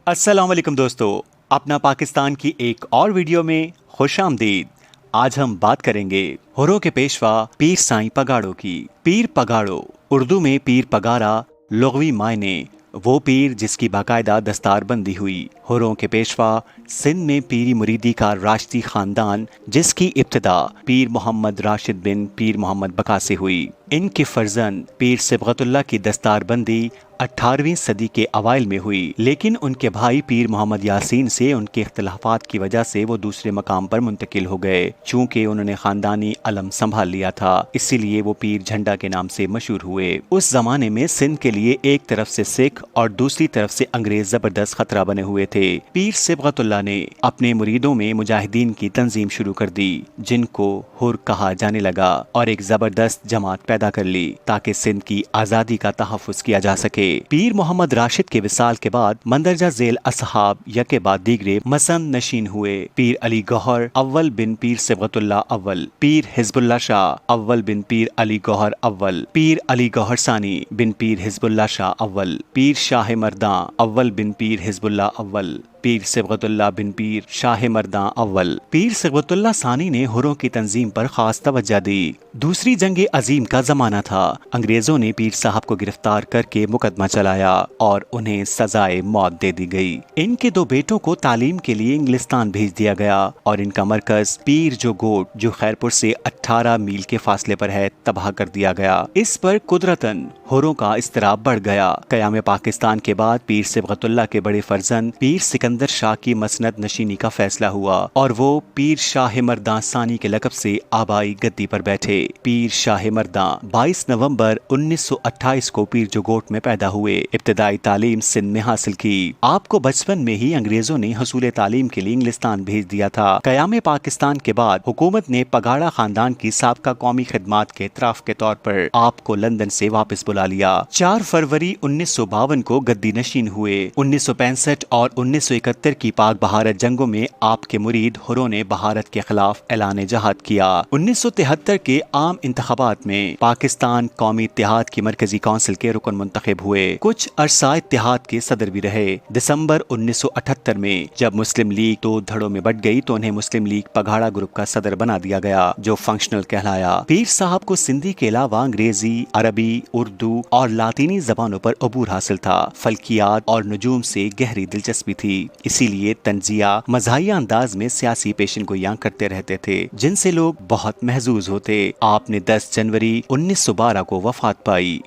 السلام علیکم دوستو، اپنا پاکستان کی ایک اور ویڈیو میں خوش آمدید۔ آج ہم بات کریں گے ہوروں کے پیشوا پیر سائیں پگاڑوں کی۔ پیر پگاڑو اردو میں پیر پگارا، لغوی معنی وہ پیر جس کی باقاعدہ دستار بندی ہوئی۔ ہوروں کے پیشوا سندھ میں پیری مریدی کا راشدی خاندان جس کی ابتدا پیر محمد راشد بن پیر محمد بقا سے ہوئی۔ ان کے فرزند پیر صبغت اللہ کی دستار بندی 18ویں صدی کے اوائل میں ہوئی، لیکن ان کے بھائی پیر محمد یاسین سے ان کے اختلافات کی وجہ سے وہ دوسرے مقام پر منتقل ہو گئے۔ چونکہ انہوں نے خاندانی علم سنبھال لیا تھا، اسی لیے وہ پیر جھنڈا کے نام سے مشہور ہوئے۔ اس زمانے میں سندھ کے لیے ایک طرف سے سکھ اور دوسری طرف سے انگریز زبردست خطرہ بنے ہوئے تھے۔ پیر صبغت اللہ نے اپنے مریدوں میں مجاہدین کی تنظیم شروع کر دی، جن کو ہور کہا جانے لگا، اور ایک زبردست جماعت پیدا کر لی تاکہ سندھ کی آزادی کا تحفظ کیا جا سکے۔ پیر محمد راشد کے وصال کے بعد مندرجہ ذیل اصحاب یکے بعد دیگرے مسند نشین ہوئے۔ پیر علی گوہر اول بن پیر صبغت اللہ اول، پیر حزب اللہ شاہ اول بن پیر علی گوہر اول، پیر علی گوہر ثانی بن پیر حزب اللہ شاہ اول، پیر شاہ مرداں اول بن پیر حزب اللہ اول، پیر صبغت اللہ بن پیر شاہ مرداں اول۔ پیر صبغت اللہ ثانی نے ہوروں کی تنظیم پر خاص توجہ دی۔ دوسری جنگ عظیم کا زمانہ تھا۔ انگریزوں نے پیر صاحب کو گرفتار کر کے مقدمہ چلایا اور انہیں سزائے موت دے دی گئی۔ ان کے دو بیٹوں کو تعلیم کے لیے انگلستان بھیج دیا گیا اور ان کا مرکز پیر جو گوٹ جو خیرپور سے 18 میل کے فاصلے پر ہے تباہ کر دیا گیا۔ اس پر قدرتاً ہوروں کا اضطراب بڑھ گیا۔ قیام پاکستان کے بعد پیر صبغت اللہ کے بڑے فرزند پیر سکندر شاہ کی مسند نشینی کا فیصلہ ہوا اور وہ پیر شاہ مرداں ثانی کے لقب سے آبائی گدی پر بیٹھے۔ پیر شاہ مرداں 22 نومبر 1928 کو پیر جو گوٹ میں پیدا ہوئے۔ ابتدائی تعلیم سندھ میں حاصل کی۔ آپ کو بچپن میں ہی انگریزوں نے حصول تعلیم کے لیے انگلستان بھیج دیا تھا۔ قیام پاکستان کے بعد حکومت نے پگاڑا خاندان کی سابقہ قومی خدمات کے اعتراف کے طور پر آپ کو لندن سے واپس بلا لیا۔ 4 فروری 1952 کو گدی نشین ہوئے۔ 1965 اور 1971 کی پاک بھارت جنگوں میں آپ کے مرید ہوروں نے بھارت کے خلاف اعلان جہاد کیا۔ 1973 کے عام انتخابات میں پاکستان قومی اتحاد کی مرکزی کونسل کے رکن منتخب ہوئے۔ کچھ عرصہ اتحاد کے صدر بھی رہے۔ دسمبر 1978 میں جب مسلم لیگ 2 دھڑوں میں بٹ گئی تو انہیں مسلم لیگ پگاڑا گروپ کا صدر بنا دیا گیا، جو فنکشنل کہلایا۔ پیر صاحب کو سندھی کے علاوہ انگریزی، عربی، اردو اور لاطینی زبانوں پر عبور حاصل تھا۔ فلکیات اور نجوم سے گہری دلچسپی تھی، اسی لیے تنزیہ مزاحیہ انداز میں سیاسی پیشن گوئیاں کرتے رہتے تھے، جن سے لوگ بہت محظوظ ہوتے۔ آپ نے 10 جنوری 1912 کو وفات پائی۔